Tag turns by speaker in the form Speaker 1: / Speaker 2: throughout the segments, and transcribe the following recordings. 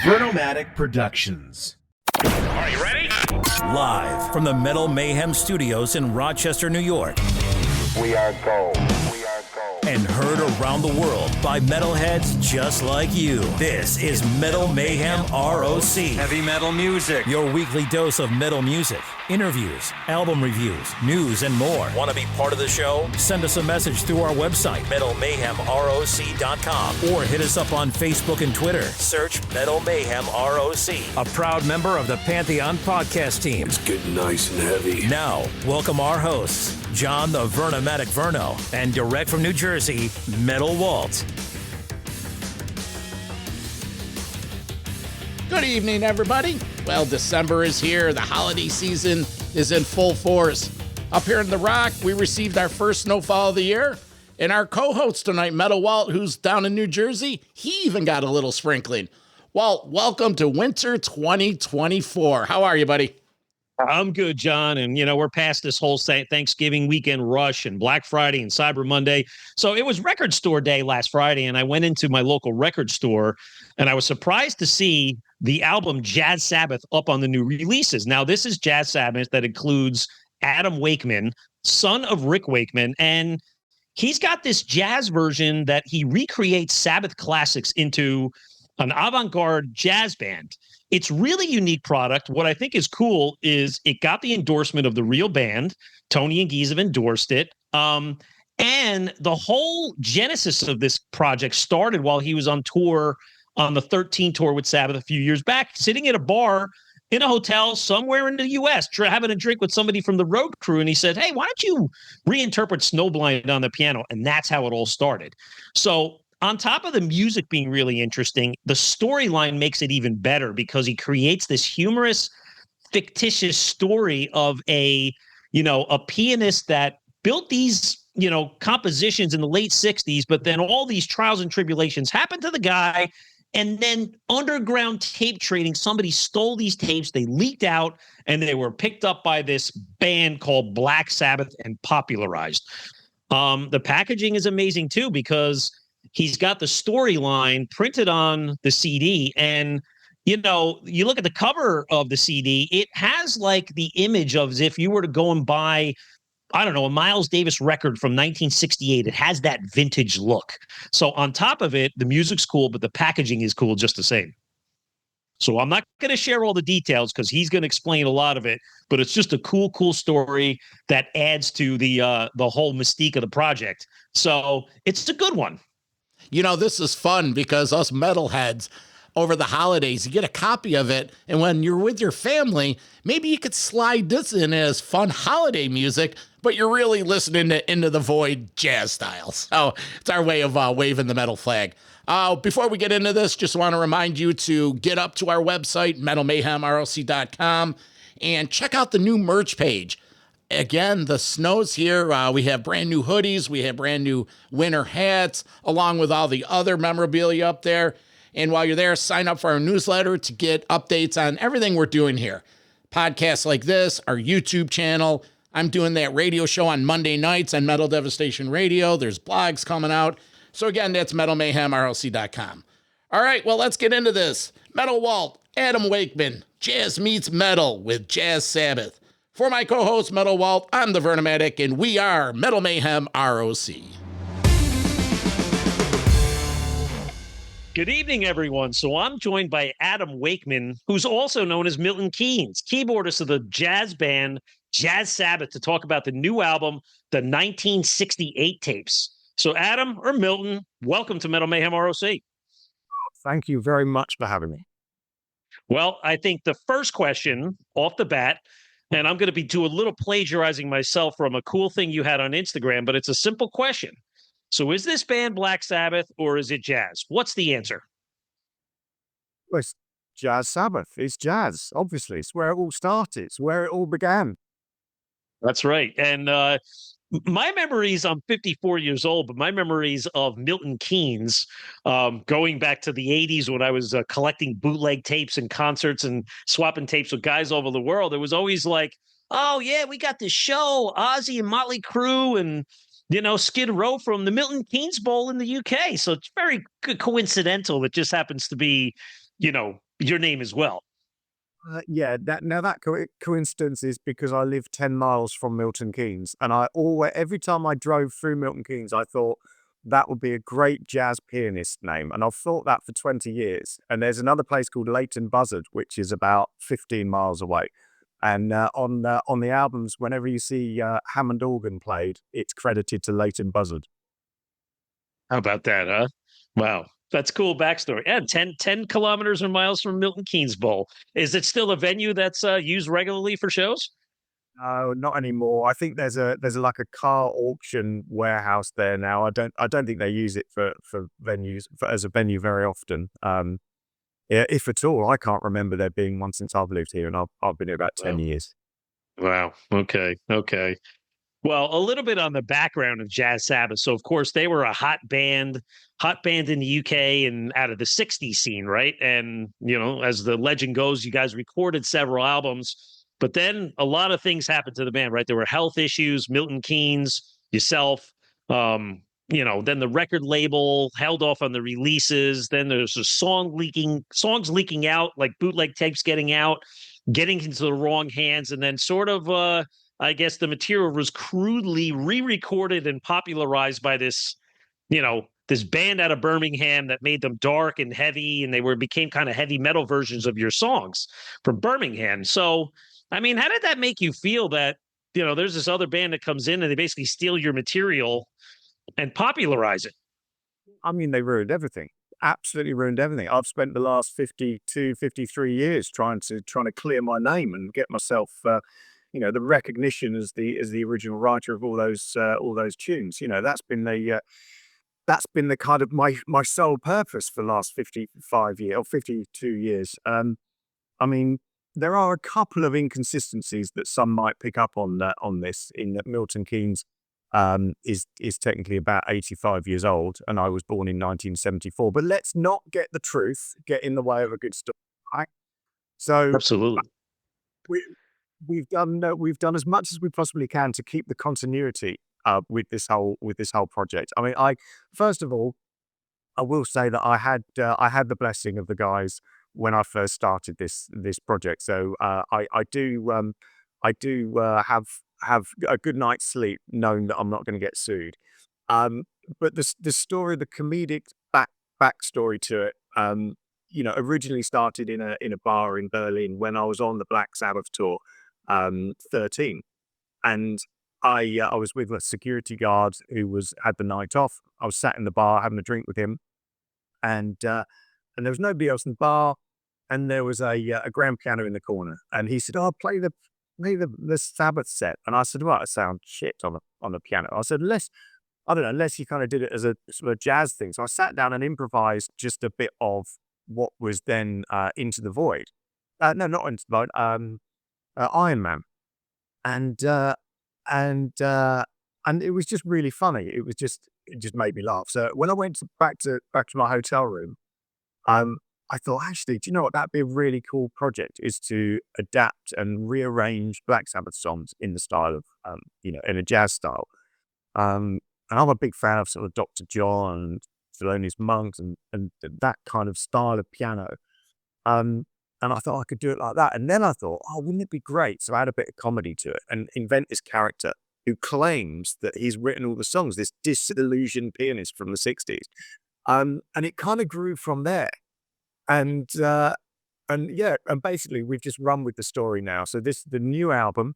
Speaker 1: Vernomatic Productions.
Speaker 2: Are you ready?
Speaker 3: Live from the Metal Mayhem Studios in Rochester, New York.
Speaker 4: We are gold.
Speaker 3: And heard around the world by metalheads just like you. This is Metal Mayhem ROC.
Speaker 5: Heavy metal music.
Speaker 3: Your weekly dose of metal music, interviews, album reviews, news, and more. Want to be part of the show? Send us a message through our website, metalmayhemroc.com, or hit us up on Facebook and Twitter. Search Metal Mayhem ROC, a proud member of the Pantheon podcast team.
Speaker 6: It's getting nice and heavy.
Speaker 3: Now, welcome our hosts, John the Vernomatic Verno, and direct from New Jersey, Metal Walt.
Speaker 7: Good evening, everybody. Well, December is here. The holiday season is in full force. Up here in the Rock, we received our first snowfall of the year. And our co-host tonight, Metal Walt, who's down in New Jersey, he even got a little sprinkling. Walt, welcome to winter 2024. How are you, buddy?
Speaker 8: I'm good, John. And, we're past this whole Thanksgiving weekend rush and Black Friday and Cyber Monday. So it was record store day last Friday, and I went into my local record store, and I was surprised to see the album Jazz Sabbath up on the new releases. Now, this is Jazz Sabbath that includes Adam Wakeman, son of Rick Wakeman, and he's got this jazz version that he recreates Sabbath classics into an avant-garde jazz band. It's really unique product. What I think is cool is it got the endorsement of the real band. Tony and Geese have endorsed it. And the whole genesis of this project started while he was on tour on the 13 tour with Sabbath a few years back, sitting at a bar in a hotel somewhere in the U.S., having a drink with somebody from the road crew. And he said, hey, why don't you reinterpret Snowblind on the piano? And that's how it all started. So on top of the music being really interesting, the storyline makes it even better because he creates this humorous, fictitious story of a pianist that built these, compositions in the late 60s, but then all these trials and tribulations happened to the guy. And then underground tape trading, somebody stole these tapes, they leaked out, and they were picked up by this band called Black Sabbath and popularized. The packaging is amazing too, because he's got the storyline printed on the CD, and you look at the cover of the CD, it has like the image of as if you were to go and buy, I don't know, a Miles Davis record from 1968. It has that vintage look. So on top of it, the music's cool, but the packaging is cool just the same. So I'm not going to share all the details because he's going to explain a lot of it, but it's just a cool story that adds to the whole mystique of the project. So it's a good one.
Speaker 7: This is fun because us metalheads over the holidays, you get a copy of it. And when you're with your family, maybe you could slide this in as fun holiday music, but you're really listening to Into the Void jazz style. So it's our way of waving the metal flag. Before we get into this, just want to remind you to get up to our website, metalmayhemroc.com, and check out the new merch page. Again, the snow's here. We have brand new hoodies. We have brand new winter hats, along with all the other memorabilia up there. And while you're there, sign up for our newsletter to get updates on everything we're doing here. Podcasts like this, our YouTube channel. I'm doing that radio show on Monday nights on Metal Devastation Radio. There's blogs coming out. So again, that's metalmayhemroc.com. All right, well, let's get into this. Metal Walt, Adam Wakeman, Jazz Meets Metal with Jazz Sabbath. For my co-host, Metal Walt, I'm the Vernomatic, and we are Metal Mayhem ROC.
Speaker 8: Good evening, everyone. So I'm joined by Adam Wakeman, who's also known as Milton Keanes, keyboardist of the jazz band Jazz Sabbath, to talk about the new album, the 1968 tapes. So Adam or Milton, welcome to Metal Mayhem ROC.
Speaker 9: Thank you very much for having me.
Speaker 8: Well, I think the first question off the bat, and I'm going to be doing a little plagiarizing myself from a cool thing you had on Instagram, but it's a simple question. So is this band Black Sabbath or is it jazz? What's the answer?
Speaker 9: Well, it's Jazz Sabbath. It's jazz, obviously. It's where it all started. It's where it all began.
Speaker 8: That's right. And my memories, I'm 54 years old, but my memories of Milton Keanes, going back to the 80s when I was collecting bootleg tapes and concerts and swapping tapes with guys all over the world, it was always like, oh, yeah, we got this show, Ozzy and Motley Crue and Skid Row from the Milton Keanes Bowl in the UK. So it's very coincidental. It just happens to be, your name as well.
Speaker 9: Yeah, that coincidence is because I live 10 miles from Milton Keanes, and every time I drove through Milton Keanes, I thought that would be a great jazz pianist name, and I've thought that for 20 years. And there's another place called Leighton Buzzard, which is about 15 miles away. And on the albums, whenever you see Hammond organ played, it's credited to Leighton Buzzard.
Speaker 8: How about that, huh? Wow. That's cool backstory. And 10 kilometers or miles from Milton Keanes Bowl. Is it still a venue that's used regularly for shows?
Speaker 9: No, not anymore. I think there's like a car auction warehouse there now. I don't think they use it for venues as a venue very often. Yeah, if at all. I can't remember there being one since I've lived here, and I've been here about 10 years.
Speaker 8: Wow. Okay. Okay. Well, a little bit on the background of Jazz Sabbath. So, of course, they were a hot band in the UK and out of the 60s scene, right? And, as the legend goes, you guys recorded several albums, but then a lot of things happened to the band, right? There were health issues, Milton Keanes, yourself, then the record label held off on the releases. Then there's songs leaking out, like bootleg tapes getting out, getting into the wrong hands, and then sort of, I guess the material was crudely re-recorded and popularized by this, this band out of Birmingham that made them dark and heavy, and they became kind of heavy metal versions of your songs from Birmingham. So, I mean, how did that make you feel that, there's this other band that comes in and they basically steal your material and popularize it?
Speaker 9: I mean, they ruined everything. Absolutely ruined everything. I've spent the last 52, 53 years trying to clear my name and get myself the recognition as the original writer of all those tunes. That's been the kind of my sole purpose for the last 55 years or 52 years. I mean, there are a couple of inconsistencies that some might pick up on this, in that Milton Keanes is technically about 85 years old, and I was born in 1974. But let's not get the truth get in the way of a good story, right? So
Speaker 8: Absolutely.
Speaker 9: We've done as much as we possibly can to keep the continuity with this whole project. I mean, first of all, I will say that I had the blessing of the guys when I first started this project. So I do have a good night's sleep knowing that I'm not going to get sued. But the story, the comedic backstory to it, originally started in a bar in Berlin when I was on the Black Sabbath tour, 13, and I was with a security guard who had the night off. I was sat in the bar having a drink with him, and there was nobody else in the bar, and there was a grand piano in the corner, and he said, "Oh, play the Sabbath set," and I said, "Well, it sounds shit on the piano." I said, unless you kind of did it as a sort of jazz thing. So I sat down and improvised just a bit of what was then Into the Void. No, not Into the Void. Iron Man, and it was just really funny. It just made me laugh. So when I went back to my hotel room, I thought, actually, do you know what? That'd be a really cool project, is to adapt and rearrange Black Sabbath songs in the style of, in a jazz style. And I'm a big fan of sort of Dr. John and Thelonious Monk and that kind of style of piano. And I thought I could do it like that. And then I thought, oh, wouldn't it be great to add a bit of comedy to it and invent this character who claims that he's written all the songs, this disillusioned pianist from the 60s. And it kind of grew from there. And basically we've just run with the story now. So the new album,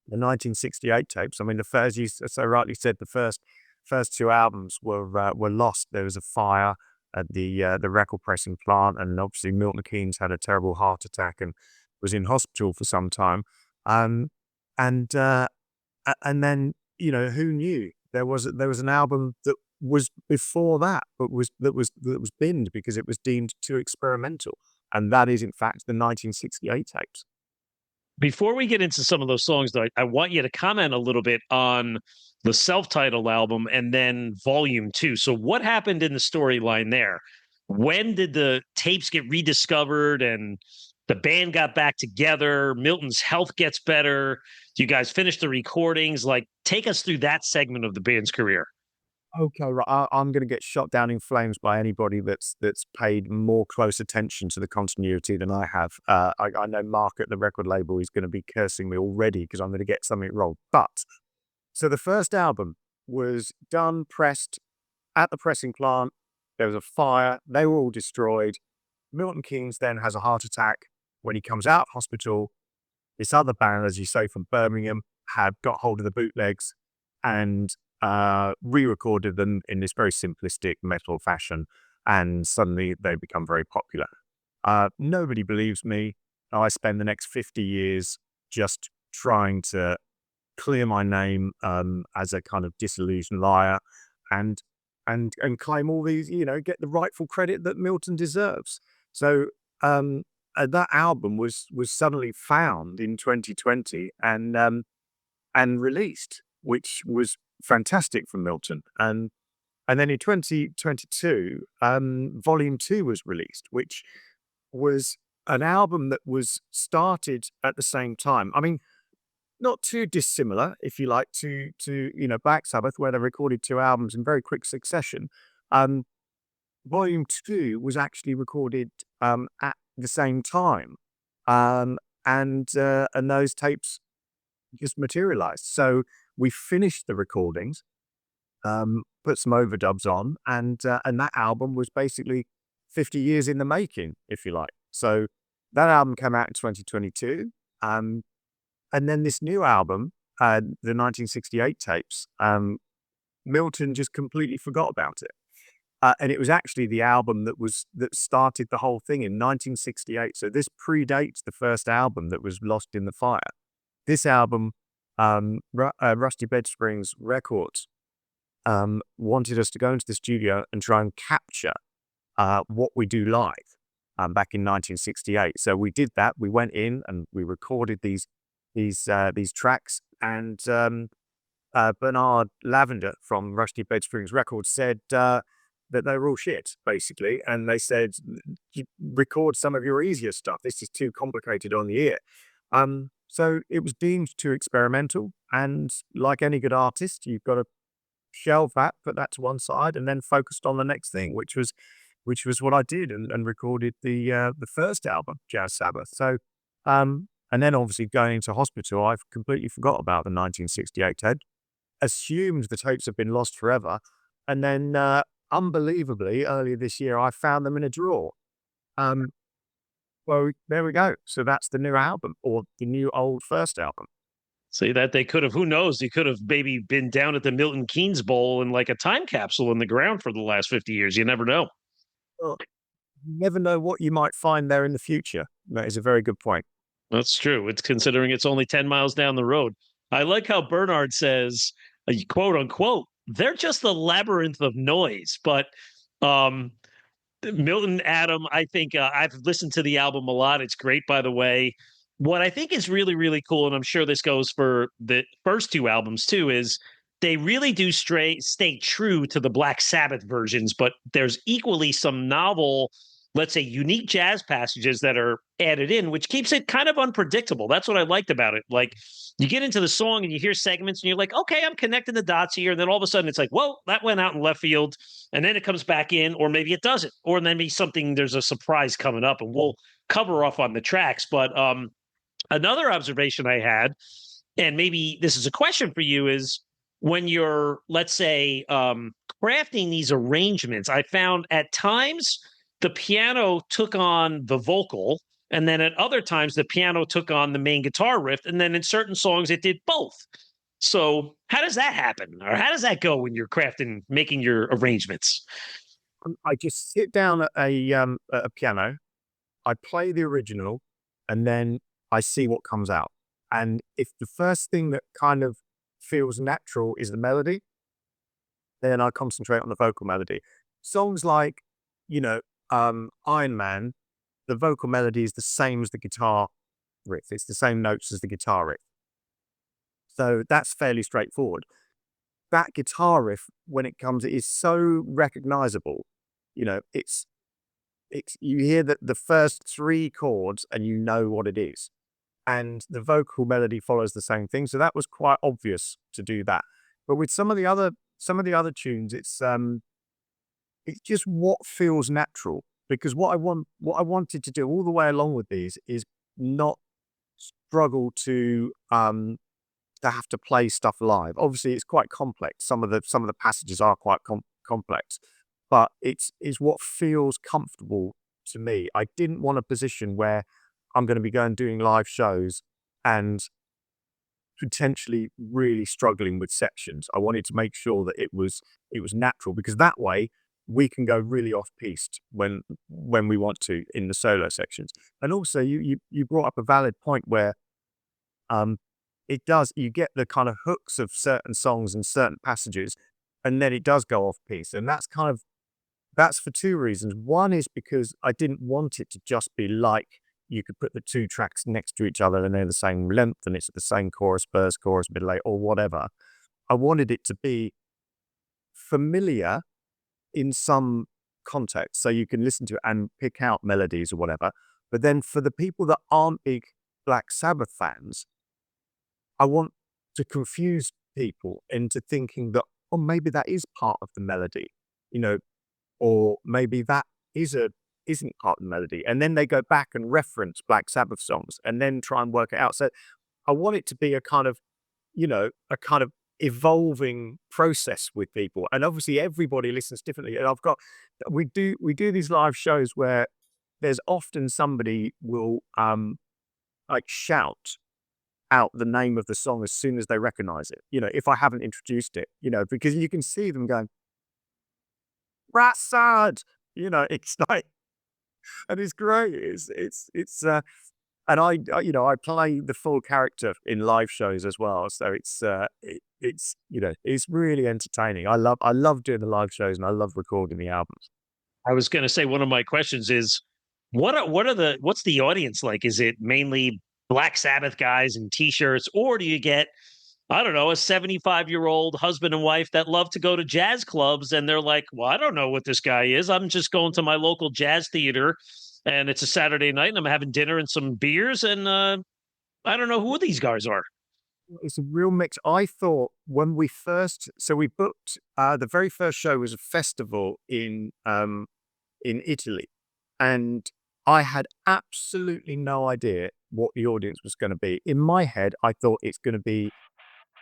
Speaker 9: the 1968 tapes. I mean, as you so rightly said, the first two albums were lost. There was a fire at the record pressing plant, and obviously Milton Keanes had a terrible heart attack and was in hospital for some time. And then who knew there was an album that was before that, but was binned because it was deemed too experimental, and that is in fact the 1968 tapes.
Speaker 8: Before we get into some of those songs, though, I want you to comment a little bit on the self-titled album and then Volume 2. So what happened in the storyline there? When did the tapes get rediscovered and the band got back together? Milton's health gets better. You guys finished the recordings. Like, take us through that segment of the band's career.
Speaker 9: Okay, right. I'm going to get shot down in flames by anybody that's paid more close attention to the continuity than I have. I know Mark at the record label is going to be cursing me already because I'm going to get something wrong. But so the first album was done, pressed at the pressing plant. There was a fire. They were all destroyed. Milton Keanes then has a heart attack. When he comes out of hospital, this other band, as you say, from Birmingham, had got hold of the bootlegs and re-recorded them in this very simplistic metal fashion, and suddenly they become very popular. Nobody believes me. I spend the next 50 years just trying to clear my name as a kind of disillusioned liar, and claim all these, get the rightful credit that Milton deserves. So that album was suddenly found in 2020 and released, which was fantastic for Milton. And then in 2022, Volume 2 was released, which was an album that was started at the same time. I mean, not too dissimilar, if you like, to Black Sabbath, where they recorded 2 albums in very quick succession. Volume 2 was actually recorded at the same time, and those tapes just materialized. So we finished the recordings, put some overdubs on, and that album was basically 50 years in the making, if you like. So that album came out in 2022, and then this new album, the 1968 tapes, Milton just completely forgot about it. And it was actually the album that started the whole thing in 1968. So this predates the first album that was lost in the fire. This album, Rusty Bed Springs Records, wanted us to go into the studio and try and capture what we do live back in 1968. So we did that. We went in and we recorded these tracks, and Bernard Lavender from Rusty Bed Springs Records said that they were all shit, basically, and they said, "You record some of your easier stuff. This is too complicated on the ear." So it was deemed too experimental, and like any good artist, you've got to shelve that, put that to one side, and then focused on the next thing, which was what I did, and recorded the first album, Jazz Sabbath. So, and then obviously going into hospital, I've completely forgot about the 1968 tape, assumed the tapes have been lost forever, and then unbelievably earlier this year, I found them in a drawer. Well, there we go. So that's the new album, or the new old first album.
Speaker 8: Say that they could have, who knows, he could have maybe been down at the Milton Keanes Bowl in like a time capsule in the ground for the last 50 years. You never know.
Speaker 9: Well, you never know what you might find there in the future. That is a very good point.
Speaker 8: That's true. It's considering it's only 10 miles down the road. I like how Bernard says, quote unquote, they're just a labyrinth of noise. But Milton, Adam, I think I've listened to the album a lot. It's great, by the way. What I think is really, really cool, and I'm sure this goes for the first 2 albums too, is they really do stay true to the Black Sabbath versions, but there's equally some novel, let's say, unique jazz passages that are added in, which keeps it kind of unpredictable. That's what I liked about it. Like, you get into the song and you hear segments and you're like, okay, I'm connecting the dots here. And then all of a sudden it's like, whoa, that went out in left field. And then it comes back in, or maybe it doesn't. Or then maybe there's a surprise coming up, and we'll cover off on the tracks. But another observation I had, and maybe this is a question for you, is when you're, let's say, crafting these arrangements, I found at times the piano took on the vocal, and then at other times the piano took on the main guitar riff, and then in certain songs it did both. So how does that happen? Or how does that go when you're crafting, making your arrangements?
Speaker 9: I just sit down at a piano, I play the original, and then I see what comes out. And if the first thing that kind of feels natural is the melody, then I concentrate on the vocal melody. Songs like, Iron Man, the vocal melody is the same as the guitar riff. It's the same notes as the guitar riff. So that's fairly straightforward. That guitar riff, when it comes, it is so recognizable. It's you hear the first 3 chords and you know what it is. And the vocal melody follows the same thing. So that was quite obvious to do that. But with some of the other some of the other tunes, it's just what feels natural. Because what I wanted to do all the way along with these is not struggle to have to play stuff live. Obviously, it's quite complex. Some of the passages are quite complex, but it's what feels comfortable to me. I didn't want a position where I'm going to be going doing live shows and potentially really struggling with sections. I wanted to make sure that it was natural, because that way we can go really off piste when we want to in the solo sections. And also, you brought up a valid point where it does, you get the kind of hooks of certain songs and certain passages, and then it does go off piste. And that's for two reasons. One is because I didn't want it to just be like you could put the two tracks next to each other and they're the same length and it's the same chorus, verse, chorus, middle eight, or whatever. I wanted it to be familiar in some context, so you can listen to it and pick out melodies or whatever. But then for the people that aren't big Black Sabbath fans, I want to confuse people into thinking that, oh, maybe that is part of the melody, or maybe that isn't part of the melody. And then they go back and reference Black Sabbath songs and then try and work it out. So I want it to be a kind of evolving process with people. And obviously everybody listens differently. And we do these live shows where there's often somebody will like shout out the name of the song as soon as they recognize it. If I haven't introduced it, because you can see them going, Rassad, it's like, and it's great. And I play the full character in live shows as well. So it's really entertaining. I love doing the live shows and I love recording the albums.
Speaker 8: I was going to say, one of my questions is, what's the audience like? Is it mainly Black Sabbath guys in t-shirts, or do you get, I don't know, a 75-year-old husband and wife that love to go to jazz clubs and they're like, well, I don't know what this guy is. I'm just going to my local jazz theater and it's a Saturday night and I'm having dinner and some beers and I don't know who these guys are.
Speaker 9: It's a real mix. I thought when we booked, the very first show was a festival in Italy, and I had absolutely no idea what the audience was going to be. In my head, I thought it's going to be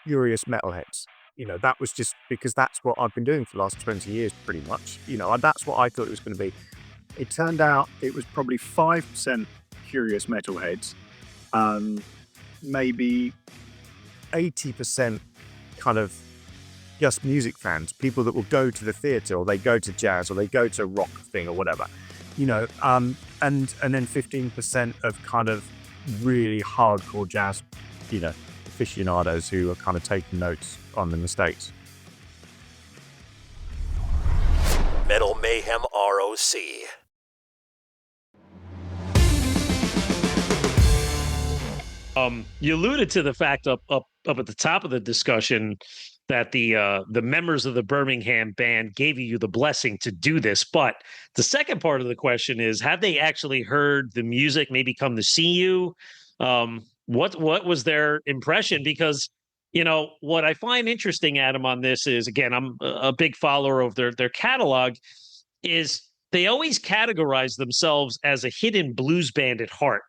Speaker 9: furious metalheads. That was just because that's what I've been doing for the last 20 years, pretty much. And that's what I thought it was going to be. It turned out it was probably 5% furious metalheads, maybe 80% kind of just music fans, people that will go to the theatre or they go to jazz or they go to a rock thing or whatever, and then 15% of kind of really hardcore jazz, aficionados who are kind of taking notes on the mistakes.
Speaker 3: Metal Mayhem ROC.
Speaker 8: You alluded to the fact up at the top of the discussion that the members of the Birmingham band gave you the blessing to do this. But the second part of the question is, have they actually heard the music, maybe come to see you? What was their impression? Because, what I find interesting, Adam, on this is, again, I'm a big follower of their catalog, is they always categorize themselves as a hidden blues band at heart.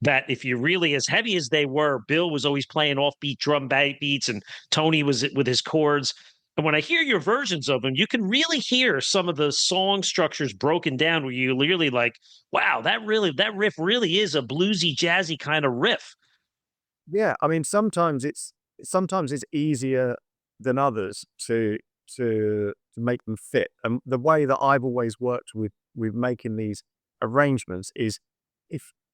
Speaker 8: That if you really, as heavy as they were, Bill was always playing offbeat drum beats and Tony was with his chords. And when I hear your versions of them, you can really hear some of the song structures broken down where you really like, wow, that riff really is a bluesy, jazzy kind of riff.
Speaker 9: Yeah, I mean, sometimes it's easier than others to make them fit. And the way that I've always worked with making these arrangements is,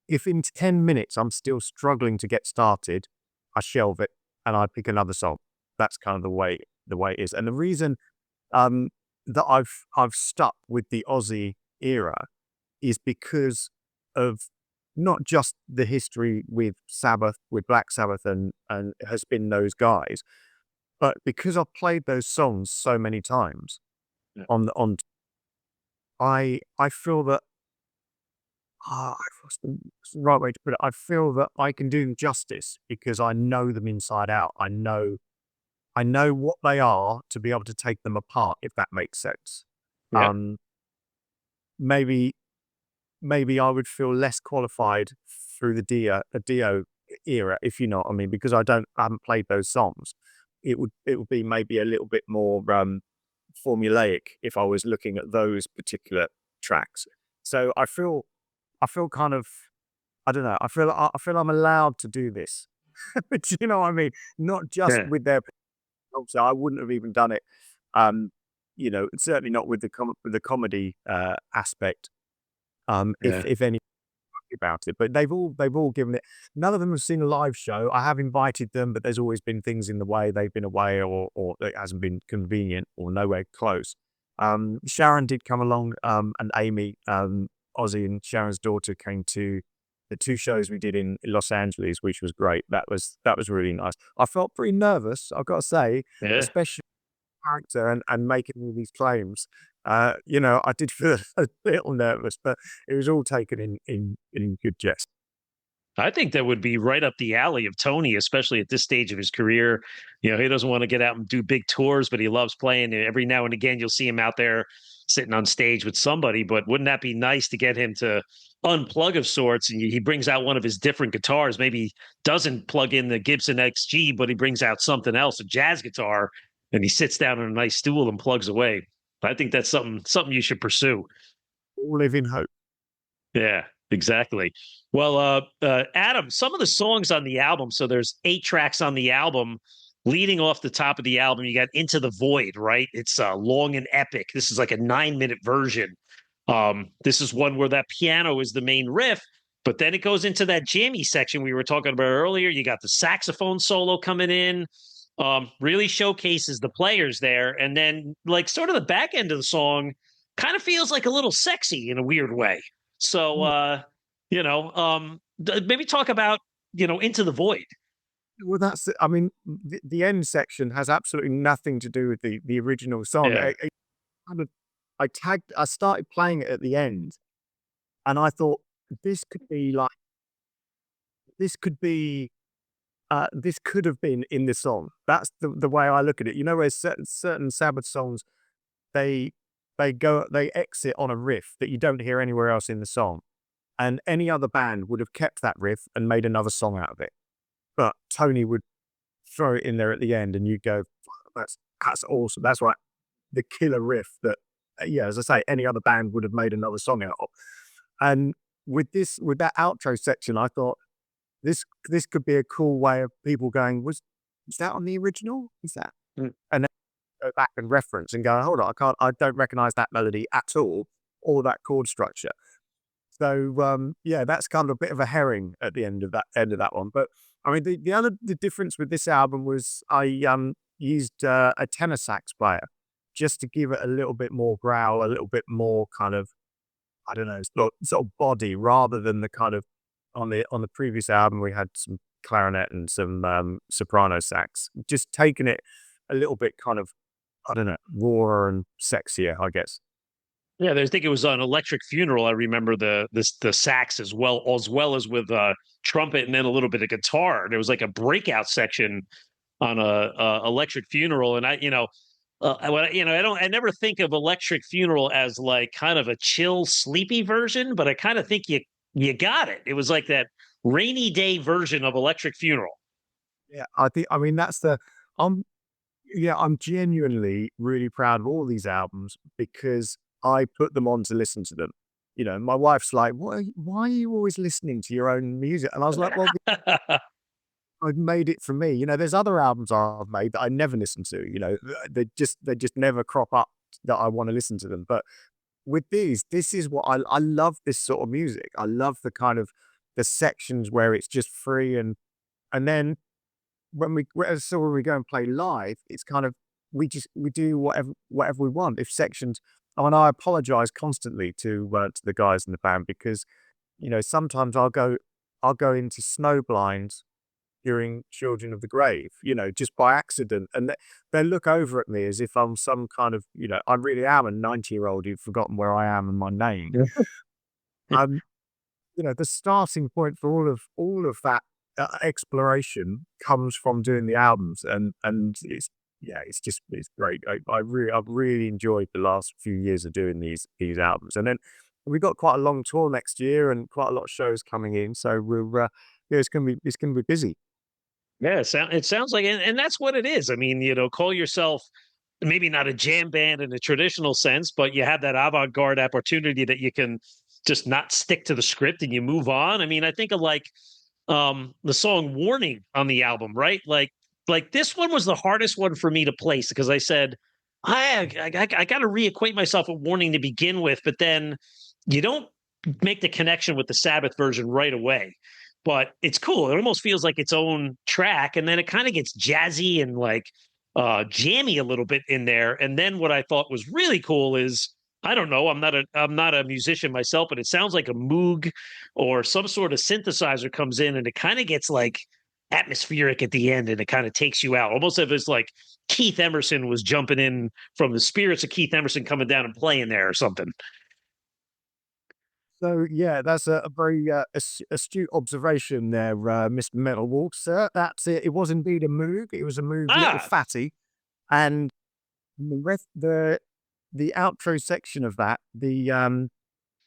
Speaker 9: if in 10 minutes I'm still struggling to get started, I shelve it and I pick another song. That's kind of the way it is. And the reason that I've stuck with the Ozzy era is because of not just the history with Sabbath, with Black Sabbath and has been those guys, but because I've played those songs so many times.
Speaker 8: Yeah.
Speaker 9: I feel that what's the right way to put it? I feel that I can do them justice because I know them inside out. I know I know what they are to be able to take them apart, if that makes sense.
Speaker 8: Yeah.
Speaker 9: Um, maybe maybe I would feel less qualified through the Dio era, if you know what I mean, because I haven't played those songs. It would be maybe a little bit more formulaic if I was looking at those particular tracks. So I feel kind of, I don't know. I feel I'm allowed to do this. Do you know what I mean? Not just
Speaker 8: Yeah.
Speaker 9: with their, obviously I wouldn't have even done it. Um, certainly not with the comedy aspect.
Speaker 8: Yeah.
Speaker 9: If any about it, but they've all given it. None of them have seen a live show. I have invited them, but there's always been things in the way. They've been away, or it hasn't been convenient, or nowhere close. Sharon did come along, and Amy, Ozzy and Sharon's daughter came to the two shows we did in Los Angeles, which was great. That was really nice. I felt pretty nervous, I've got to say,
Speaker 8: Yeah.
Speaker 9: especially character and making all these claims. I did feel a little nervous, but it was all taken in good jest.
Speaker 8: I think that would be right up the alley of Tony, especially at this stage of his career. He doesn't want to get out and do big tours, but he loves playing. And every now and again, you'll see him out there sitting on stage with somebody. But wouldn't that be nice to get him to unplug of sorts? And he brings out one of his different guitars. Maybe he doesn't plug in the Gibson XG, but he brings out something else, a jazz guitar, and he sits down on a nice stool and plugs away. I think that's something you should pursue.
Speaker 9: All live in hope.
Speaker 8: Yeah, exactly. Well, Adam, some of the songs on the album, so there's 8 tracks on the album. Leading off the top of the album, you got Into the Void, right? It's long and epic. This is like a 9-minute version. This is one where that piano is the main riff, but then it goes into that jammy section we were talking about earlier. You got the saxophone solo coming in. Really showcases the players there. And then, like, sort of the back end of the song kind of feels like a little sexy in a weird way. So, maybe talk about, Into the Void.
Speaker 9: Well, I mean, the end section has absolutely nothing to do with the original song.
Speaker 8: Yeah.
Speaker 9: Kind of, I started playing it at the end, and I thought this could be like, this could be, this could have been in the song. That's the way I look at it. Where certain Sabbath songs, they they exit on a riff that you don't hear anywhere else in the song, and any other band would have kept that riff and made another song out of it. But Tony would throw it in there at the end, and you'd go, "That's awesome. That's right, the killer riff that, as I say, any other band would have made another song out of." And with that outro section, I thought this could be a cool way of people going, "Was that on the original? Is that?"
Speaker 8: Mm.
Speaker 9: And then go back and reference and go, "Hold on, I don't recognize that melody at all, or that chord structure." So that's kind of a bit of a herring at the end of that one. But I mean, the difference with this album was I used a tenor sax player just to give it a little bit more growl, a little bit more kind of, I don't know, sort of body, rather than the kind of, on the previous album we had some clarinet and some soprano sax. Just taking it a little bit kind of, I don't know, rawer and sexier, I guess.
Speaker 8: Yeah, I think it was on Electric Funeral. I remember the sax as well as with trumpet and then a little bit of guitar. There was like a breakout section on a Electric Funeral, and I never think of Electric Funeral as like kind of a chill, sleepy version, but I kind of think you got it. It was like that rainy day version of Electric Funeral.
Speaker 9: Yeah, I mean that's I'm I'm genuinely really proud of all these albums because I put them on to listen to them. My wife's like, why are you always listening to your own music? And I was like, well, I've made it for me. There's other albums I've made that I never listen to. They just never crop up that I want to listen to them. But with this is what I love, this sort of music. I love the kind of the sections where it's just free, and then when we go and play live, it's kind of, we do whatever we want. If sections, and I apologize constantly to the guys in the band because sometimes I'll go into Snowblind during Children of the Grave, just by accident, and they look over at me as if I'm some kind of, I really am a 90-year-old who've forgotten where I am and my name. um, the starting point for all of that exploration comes from doing the albums, and yeah, it's great. I've really enjoyed the last few years of doing these albums, and then we've got quite a long tour next year and quite a lot of shows coming in. So yeah, it's gonna be busy.
Speaker 8: Yeah, it sounds like, and that's what it is. I mean, call yourself maybe not a jam band in a traditional sense, but you have that avant-garde opportunity that you can just not stick to the script and you move on. I mean, I think of like the song Warning on the album, right? Like this one was the hardest one for me to place because I said, I got to reacquaint myself with Warning to begin with, but then you don't make the connection with the Sabbath version right away. But it's cool. It almost feels like its own track, and then it kind of gets jazzy and like jammy a little bit in there. And then what I thought was really cool is I don't know, I'm not a musician myself, but it sounds like a Moog or some sort of synthesizer comes in and it kind of gets like atmospheric at the end and it kind of takes you out. Almost as if it's like Keith Emerson was jumping in from the spirits of Keith Emerson coming down and playing there or something.
Speaker 9: So yeah, that's a very astute observation there, Mr. Metal Wolf, sir. That's it. It was indeed a Moog. It was a Moog Little
Speaker 8: Ah,
Speaker 9: Fatty, and the outro section of that, now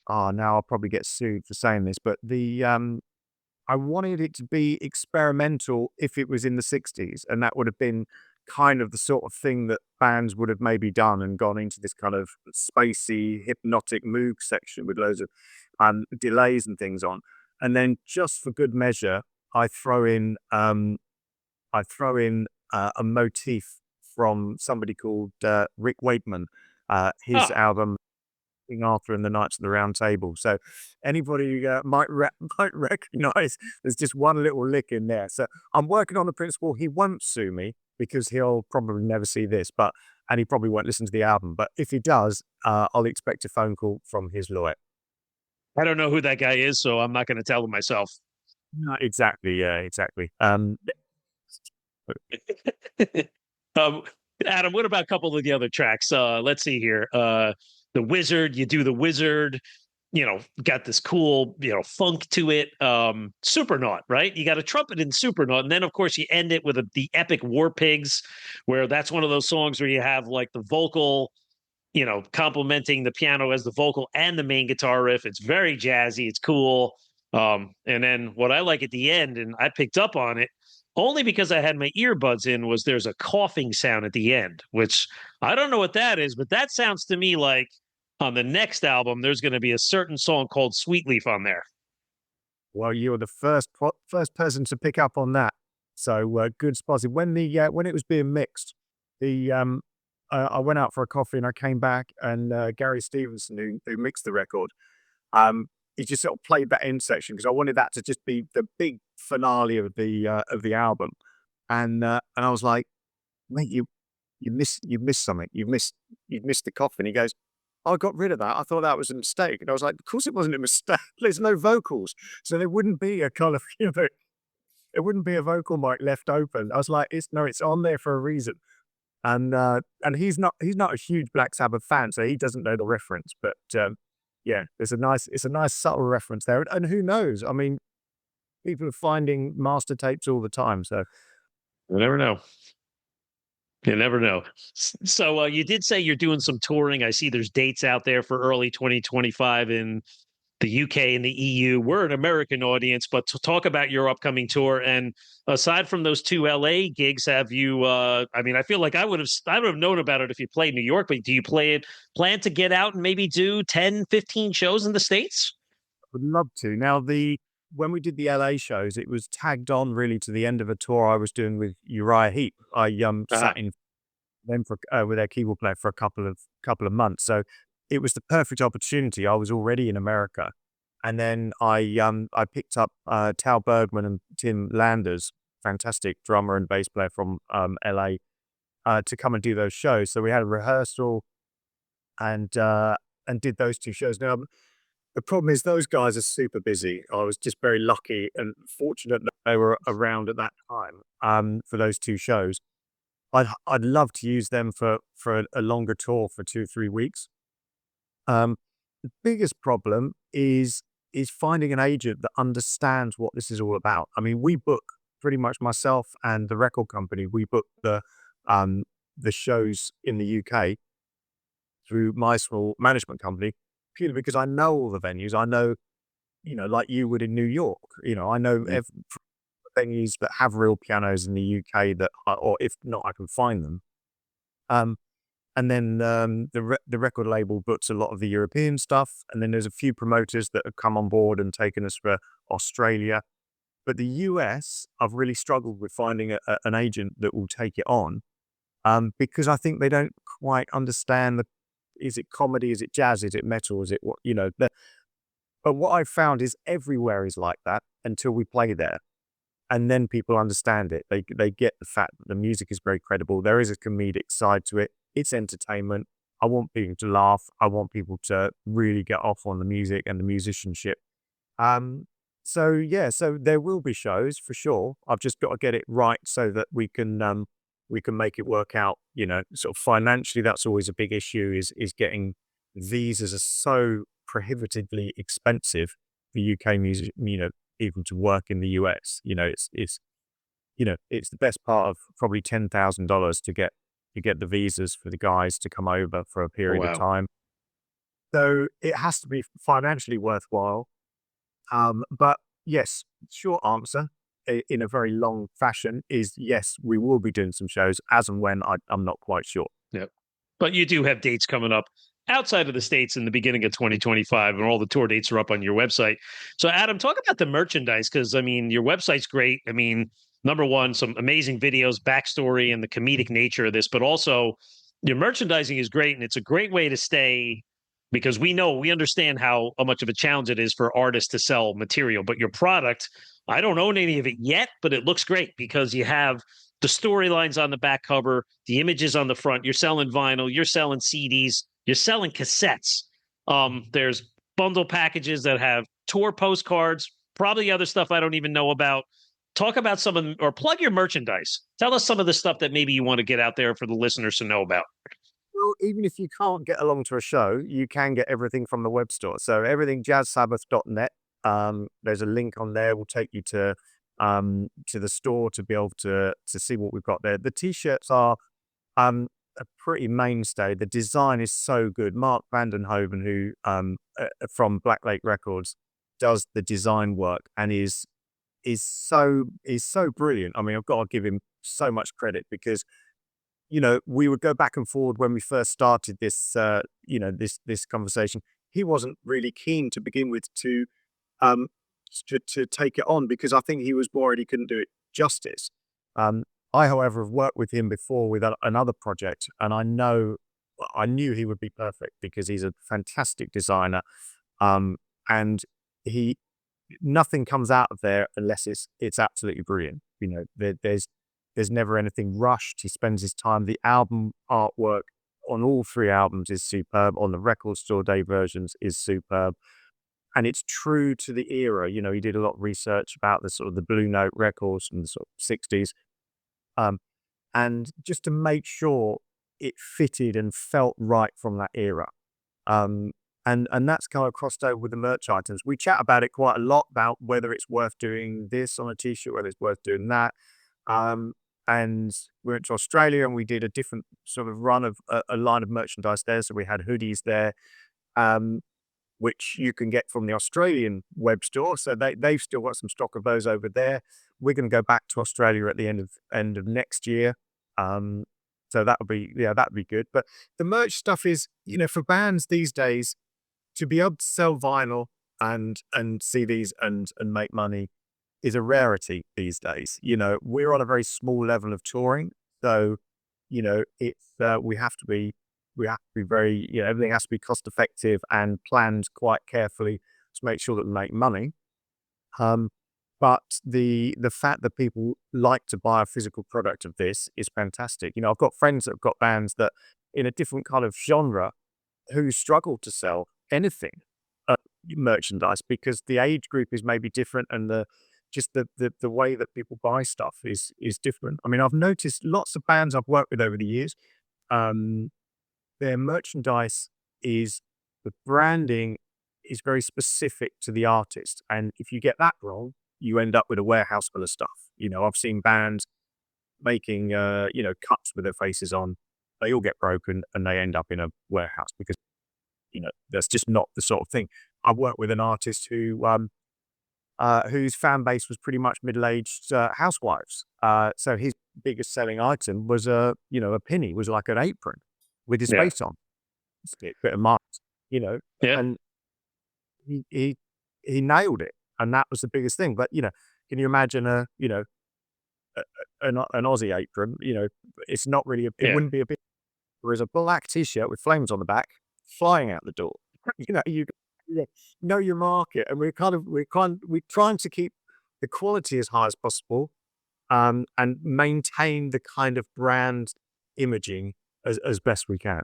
Speaker 9: I'll probably get sued for saying this, but I wanted it to be experimental if it was in the 60s, and that would have been kind of the sort of thing that bands would have maybe done and gone into this kind of spacey, hypnotic Moog section with loads of delays and things on. And then just for good measure, I throw in a motif from somebody called Rick Wakeman, his
Speaker 8: ah,
Speaker 9: album King Arthur and the Knights of the Round Table. So anybody might recognize there's just one little lick in there. So I'm working on the principle he won't sue me because he'll probably never see this, and he probably won't listen to the album. But if he does, I'll expect a phone call from his lawyer.
Speaker 8: I don't know who that guy is, so I'm not going to tell him myself.
Speaker 9: No, exactly. Yeah, exactly.
Speaker 8: um, Adam, what about a couple of the other tracks? Let's see here. The Wizard, you do the Wizard, got this cool, funk to it. Supernaut, right? You got a trumpet in Supernaut, and then of course you end it with the epic War Pigs, where that's one of those songs where you have like the vocal, complementing the piano as the vocal and the main guitar riff. It's very jazzy. It's cool. And then what I like at the end, and I picked up on it only because I had my earbuds in, was there's a coughing sound at the end, which I don't know what that is, but that sounds to me like on the next album, there's going to be a certain song called Sweet Leaf on there.
Speaker 9: Well, you were the first person to pick up on that. So good spotted. When it was being mixed, I went out for a coffee and I came back and Gary Stevenson, who mixed the record, he just sort of played that end section because I wanted that to just be the big finale of the album, and I was like, mate, you missed something. You missed the coffin. He goes, I got rid of that. I thought that was a mistake. And I was like, of course it wasn't a mistake. There's no vocals. So there wouldn't be a kind of, it wouldn't be a vocal mic left open. I was like, it's on there for a reason. And he's not a huge Black Sabbath fan, so he doesn't know the reference. But yeah, it's a nice subtle reference there. And who knows? I mean, people are finding master tapes all the time. So
Speaker 8: You never know. You never know. So you did say you're doing some touring. I see there's dates out there for early 2025 in the UK and the EU. We're an American audience, but to talk about your upcoming tour. And aside from those two LA gigs, have you, I mean, I feel like I would have known about it if you played New York, but do you plan to get out and maybe do 10, 15 shows in the States?
Speaker 9: would love to. Now, when we did the LA shows, it was tagged on really to the end of a tour I was doing with Uriah Heep. I
Speaker 8: Uh-huh.
Speaker 9: sat in them for with their keyboard player for a couple of months, so it was the perfect opportunity. I was already in America, and then I picked up Tal Bergman and Tim Landers, fantastic drummer and bass player from LA, to come and do those shows. So we had a rehearsal and did those two shows. Now, the problem is those guys are super busy. I was just very lucky and fortunate that they were around at that time for those two shows. I'd love to use them for a longer tour for 2 or 3 weeks. The biggest problem is finding an agent that understands what this is all about. I mean, we book pretty much myself and the record company. We book the the shows in the UK through my small management company, purely because I know all the venues. I know, like you would in New York, I know venues that have real pianos in the UK or if not, I can find them. And then the record label books a lot of the European stuff. And then there's a few promoters that have come on board and taken us for Australia. But the US, I've really struggled with finding an agent that will take it on, because I think they don't quite understand is it comedy, is it jazz, is it metal, is it what, but what I've found is everywhere is like that until we play there. And then people understand it. They get the fact that the music is very credible. There is a comedic side to it. It's entertainment. I want people to laugh. I want people to really get off on the music and the musicianship. So there will be shows for sure. I've just got to get it right so that we can make it work out. Sort of financially, that's always a big issue. Is getting visas are so prohibitively expensive for UK music. Even to work in the US, it's the best part of probably $10,000 to get the visas for the guys to come over for a period of time. So it has to be financially worthwhile. But yes, short answer in a very long fashion is yes, we will be doing some shows as and when. I'm not quite sure.
Speaker 8: Yep. But you do have dates coming up outside of the States in the beginning of 2025, and all the tour dates are up on your website. So Adam, talk about the merchandise, because your website's great. Number one, some amazing videos, backstory, and the comedic nature of this, but also your merchandising is great, and it's a great way to stay, because we understand how much of a challenge it is for artists to sell material. But your product, I don't own any of it yet, but it looks great because you have the storylines on the back cover, the images on the front. You're selling vinyl, you're selling CDs, you're selling cassettes. There's bundle packages that have tour postcards, probably other stuff I don't even know about. Talk about or plug your merchandise. Tell us some of the stuff that maybe you want to get out there for the listeners to know about.
Speaker 9: Well, even if you can't get along to a show, you can get everything from the web store. So everything jazzsabbath.net. There's a link on there. We'll take you to the store to be able to see what we've got there. The t-shirts are a pretty mainstay. The design is so good. Mark Vandenhoven, who from Black Lake Records, does the design work and is so brilliant. I've got to give him so much credit because we would go back and forward when we first started this this conversation. He wasn't really keen to begin with to take it on because I think he was worried he couldn't do it justice. I, however, have worked with him before with another project, and I knew he would be perfect because he's a fantastic designer, and nothing comes out of there unless it's absolutely brilliant. There's never anything rushed. He spends his time. The album artwork on all 3 albums is superb. On the record store day versions is superb. And it's true to the era. He did a lot of research about the sort of the Blue Note records from the sort of 60s. And just to make sure it fitted and felt right from that era. And that's kind of crossed over with the merch items. We chat about it quite a lot about whether it's worth doing this on a t-shirt, whether it's worth doing that. And we went to Australia and we did a different sort of run of a line of merchandise there. So we had hoodies there, which you can get from the Australian web store. So they've still got some stock of those over there. We're going to go back to Australia at the end of next year. So that'd be good. But the merch stuff is, for bands these days, to be able to sell vinyl and CDs and make money is a rarity these days. We're on a very small level of touring, so it's we have to be very, everything has to be cost effective and planned quite carefully to make sure that we make money. But the fact that people like to buy a physical product of this is fantastic. I've got friends that have got bands that in a different kind of genre who struggle to sell anything merchandise because the age group is maybe different and the way that people buy stuff is different. I've noticed lots of bands I've worked with over the years, their merchandise the branding is very specific to the artist. And if you get that wrong, you end up with a warehouse full of stuff. I've seen bands making, cups with their faces on they all get broken and they end up in a warehouse because, that's just not the sort of thing. I worked with an artist whose fan base was pretty much middle-aged housewives. So his biggest selling item was a penny, was like an apron with his face on, a bit of marks,
Speaker 8: Yeah.
Speaker 9: and he nailed it, and that was the biggest thing. But can you imagine an Aussie apron? It's not really it wouldn't be a bit. Whereas a black t-shirt with flames on the back flying out the door, you know your market, and we're trying to keep the quality as high as possible, and maintain the kind of brand imaging as best we can.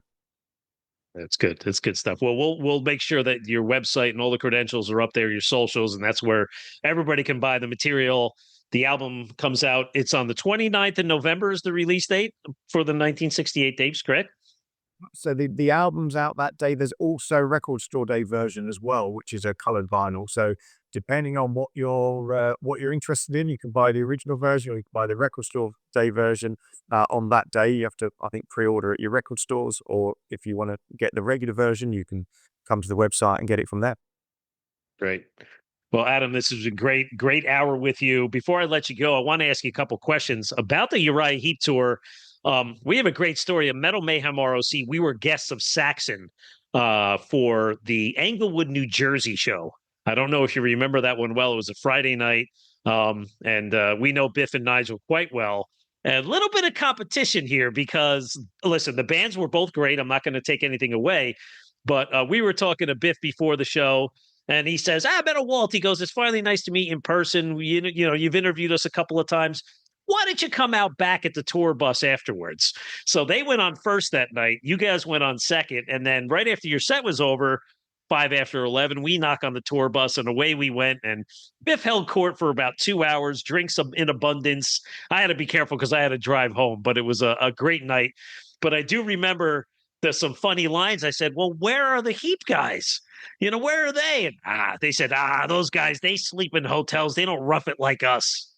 Speaker 8: That's good. That's good stuff. Well, we'll make sure that your website and all the credentials are up there, your socials, and that's where everybody can buy the material. The album comes out. It's on the 29th of November is the release date for the 1968 tapes, correct?
Speaker 9: So the album's out that day. There's also Record Store Day version as well, which is a colored vinyl. So depending on what you're interested in, you can buy the original version or you can buy the Record Store Day version. On that day, you have to, I think, pre-order at your record stores, or if you want to get the regular version, you can come to the website and get it from there.
Speaker 8: Great. Well, Adam, this is a great hour with you. Before I let you go, I want to ask you a couple questions about the Uriah Heep tour. We have a great story of Metal Mayhem ROC. We were guests of Saxon for the Englewood, New Jersey show. I don't know if you remember that one well. It was a Friday night, and we know Biff and Nigel quite well. And a little bit of competition here because, listen, the bands were both great. I'm not going to take anything away, but we were talking to Biff before the show, and he says, Metal Walt, he goes, it's finally nice to meet you in person. You've interviewed us a couple of times. Why don't you come out back at the tour bus afterwards? So they went on first that night. You guys went on second. And then right after your set was over, 5 after 11, we knock on the tour bus and away we went. And Biff held court for about 2 hours, drinks in abundance. I had to be careful because I had to drive home, but it was a great night. But I do remember there's some funny lines. I said, well, where are the Heep guys? Where are they? And they said, those guys, they sleep in hotels. They don't rough it like us.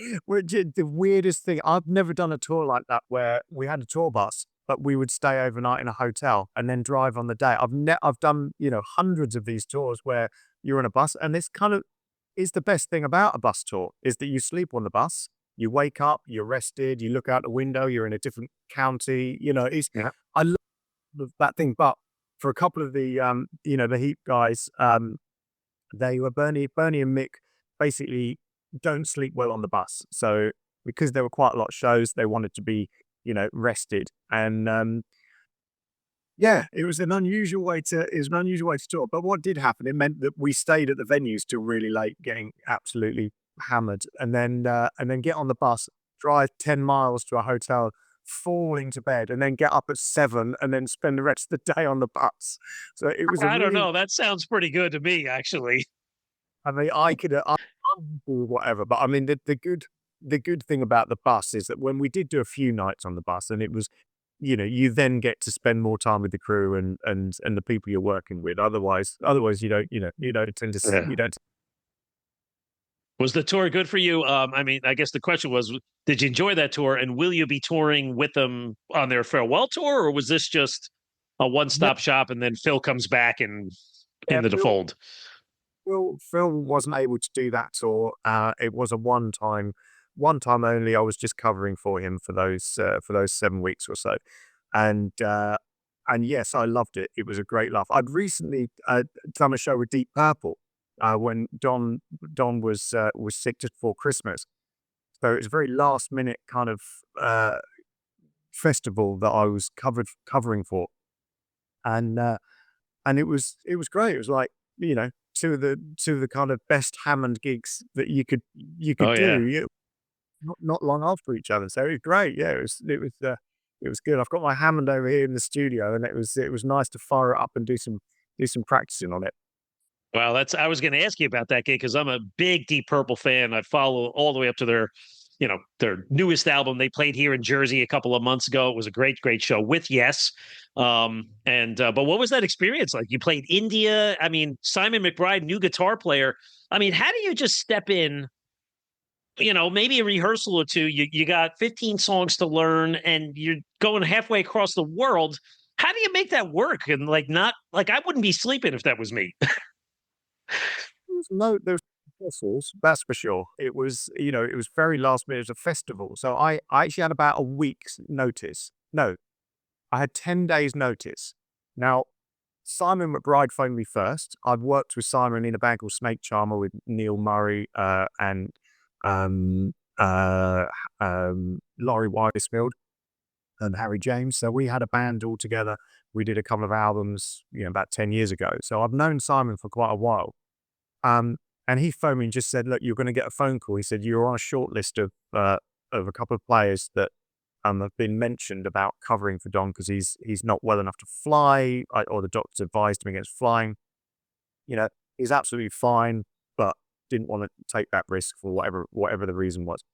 Speaker 9: The weirdest thing, I've never done a tour like that where we had a tour bus, but we would stay overnight in a hotel and then drive on the day. I've done, hundreds of these tours where you're on a bus, and this kind of is the best thing about a bus tour is that you sleep on the bus, you wake up, you're rested, you look out the window, you're in a different county, I love that thing. But for a couple of the, the Heep guys, they were Bernie and Mick basically don't sleep well on the bus. So because there were quite a lot of shows, they wanted to be, rested. And it was an unusual way to tour. But what did happen, it meant that we stayed at the venues till really late, getting absolutely hammered, and then get on the bus, drive 10 miles to a hotel, fall into bed, and then get up at 7 and then spend the rest of the day on the bus. So it was
Speaker 8: I don't know. That sounds pretty good to me, actually.
Speaker 9: I mean, I could do whatever, but I mean, the good thing about the bus is that when we did do a few nights on the bus, and it was, you then get to spend more time with the crew and the people you're working with. Otherwise, you don't tend to, you don't.
Speaker 8: Was the tour good for you? I mean, I guess the question was, did you enjoy that tour, and will you be touring with them on their farewell tour, or was this just a one-stop shop and then Phil comes back and into the fold?
Speaker 9: Phil wasn't able to do that tour. It was a one time only. I was just covering for him for those 7 weeks or so, and yes, I loved it. It was a great laugh. I'd recently done a show with Deep Purple when Don was sick just before Christmas, so it was a very last minute kind of festival that I was covering for, and it was great. It was like two of the kind of best Hammond gigs that you could do. Not long after each other, so it was great. Yeah, it was good. I've got my Hammond over here in the studio, and it was nice to fire it up and do some practicing on it.
Speaker 8: Well, I was going to ask you about that gig because I'm a big Deep Purple fan. I follow all the way up to their newest album. They played here in Jersey a couple of months ago. It was a great show with Yes. But what was that experience like? You played India. I mean, Simon McBride, new guitar player. I mean, how do you just step in maybe a rehearsal or two, you got 15 songs to learn and you're going halfway across the world. How do you make that work? And I wouldn't be sleeping if that was me.
Speaker 9: There was rehearsals, that's for sure. It was, it was very last minute. It was a festival. So I actually had about a week's notice. No, I had 10 days notice. Now, Simon McBride phoned me first. I'd worked with Simon in a band called Snake Charmer with Neil Murray and Laurie Weisfield and Harry James. So we had a band all together. We did a couple of albums, about 10 years ago. So I've known Simon for quite a while. And he phoned me and just said, "Look, you're going to get a phone call." He said, "You're on a short list of a couple of players that have been mentioned about covering for Don because he's not well enough to fly, or the doctors advised him against flying. He's absolutely fine, but didn't want to take that risk for whatever the reason was."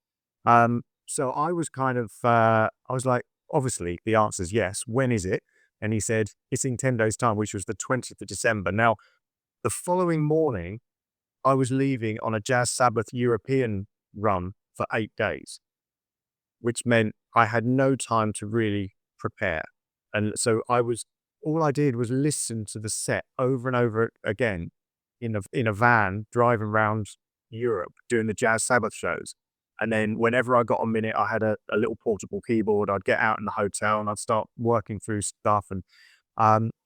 Speaker 9: So I was kind of, I was like, obviously the answer is yes. When is it? And he said, it's in 10 days' time, which was the 20th of December. Now, the following morning, I was leaving on a Jazz Sabbath European run for 8 days, which meant I had no time to really prepare. And so all I did was listen to the set over and over again in a van driving around Europe doing the Jazz Sabbath shows. And then whenever I got a minute, I had a little portable keyboard. I'd get out in the hotel and I'd start working through stuff. And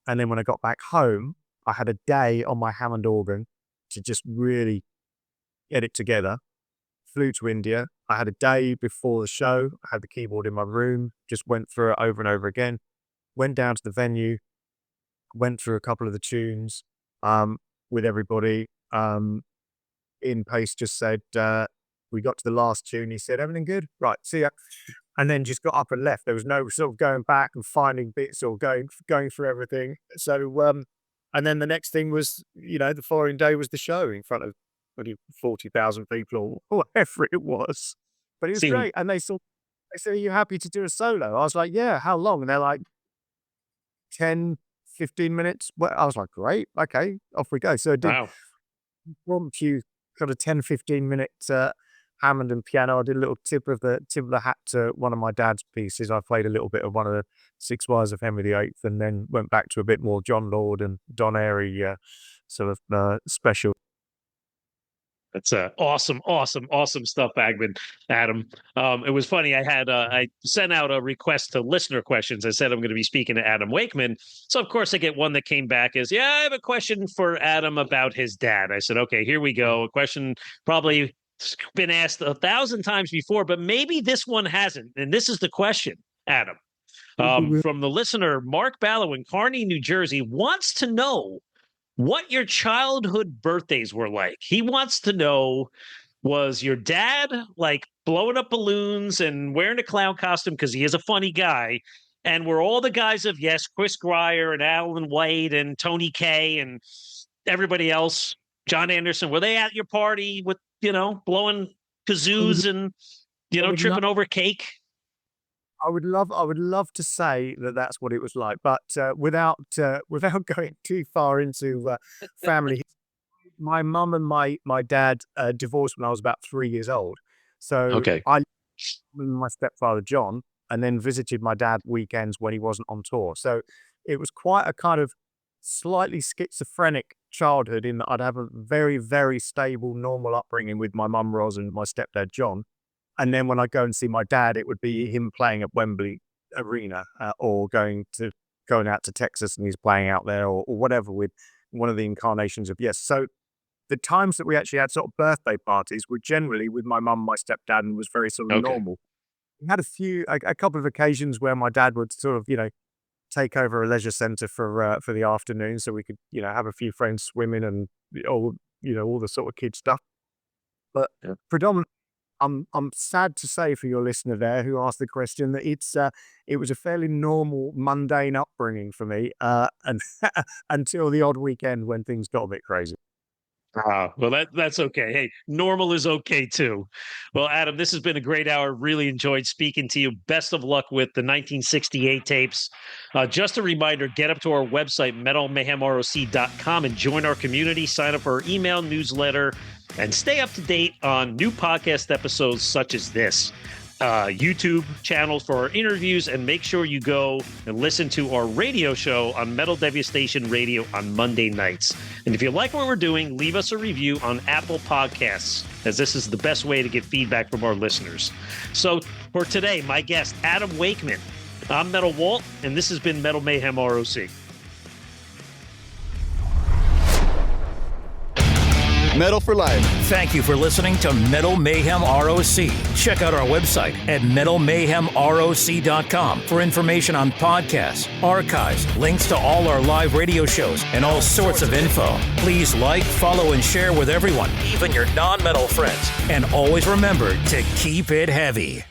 Speaker 9: then when I got back home, I had a day on my Hammond organ to just really get it together. Flew to India. I had a day before the show. I had the keyboard in my room, just went through it over and over again. Went down to the venue, went through a couple of the tunes with everybody. Ian Pace just said, we got to the last tune. He said, "Everything good? Right, see ya." And then just got up and left. There was no sort of going back and finding bits or going through everything. So, and then the next thing was, the following day was the show in front of 40,000 people or whatever it was. But it was great. And they said, "Are you happy to do a solo?" I was like, "Yeah, how long?" And they're like, 10, 15 minutes. Well, I was like, "Great, okay, off we go." So I did one few kind of 10, 15 minutes Hammond and piano. I did a little tip of the hat to one of my dad's pieces. I played a little bit of one of the Six Wires of Henry VIII, and then went back to a bit more John Lord and Don Airy sort of special.
Speaker 8: That's awesome stuff, Adam. It was funny. I sent out a request to listener questions. I said I'm going to be speaking to Adam Wakeman. So, of course, I get one that came back is, "Yeah, I have a question for Adam about his dad." I said, "Okay, here we go. A question probably been asked 1,000 times before, but maybe this one hasn't." And this is the question, Adam. From the listener, Mark Ballow in Kearney, New Jersey, wants to know what your childhood birthdays were like. He wants to know, was your dad like blowing up balloons and wearing a clown costume because he is a funny guy? And were all the guys of Yes, Chris Grier and Alan White and Tony Kaye and everybody else, John Anderson, were they at your party with, blowing kazoos and, tripping over cake?
Speaker 9: I would love to say that that's what it was like, but without going too far into family, my mum and my dad divorced when I was about 3 years old. So I lived with my stepfather John, and then visited my dad weekends when he wasn't on tour. So it was quite a kind of slightly schizophrenic childhood in that I'd have a very, very stable, normal upbringing with my mum Ros and my stepdad John. And then when I go and see my dad, it would be him playing at Wembley Arena or going out to Texas and he's playing out there or whatever with one of the incarnations of Yes. So the times that we actually had sort of birthday parties were generally with my mum, my stepdad, and was very sort of normal. We had a couple of occasions where my dad would sort of, take over a leisure centre for the afternoon so we could, have a few friends swimming and all the sort of kid stuff. But predominantly, I'm sad to say for your listener there who asked the question that it was a fairly normal, mundane upbringing for me, and until the odd weekend when things got a bit crazy.
Speaker 8: Well, that's okay. Hey, normal is okay too. Well, Adam, this has been a great hour. Really enjoyed speaking to you. Best of luck with the 1968 tapes. Just a reminder, get up to our website, metalmayhemroc.com, and join our community. Sign up for our email newsletter. And stay up to date on new podcast episodes such as this. YouTube channels for our interviews, and make sure you go and listen to our radio show on Metal Devastation Radio on Monday nights. And if you like what we're doing, leave us a review on Apple Podcasts, as this is the best way to get feedback from our listeners. So for today, my guest, Adam Wakeman. I'm Metal Walt, and this has been Metal Mayhem ROC.
Speaker 2: Metal for life.
Speaker 3: Thank you for listening to Metal Mayhem ROC. Check out our website at metalmayhemroc.com for information on podcasts, archives, links to all our live radio shows, and all sorts of info. Please like, follow, and share with everyone, even your non-metal friends. And always remember to keep it heavy.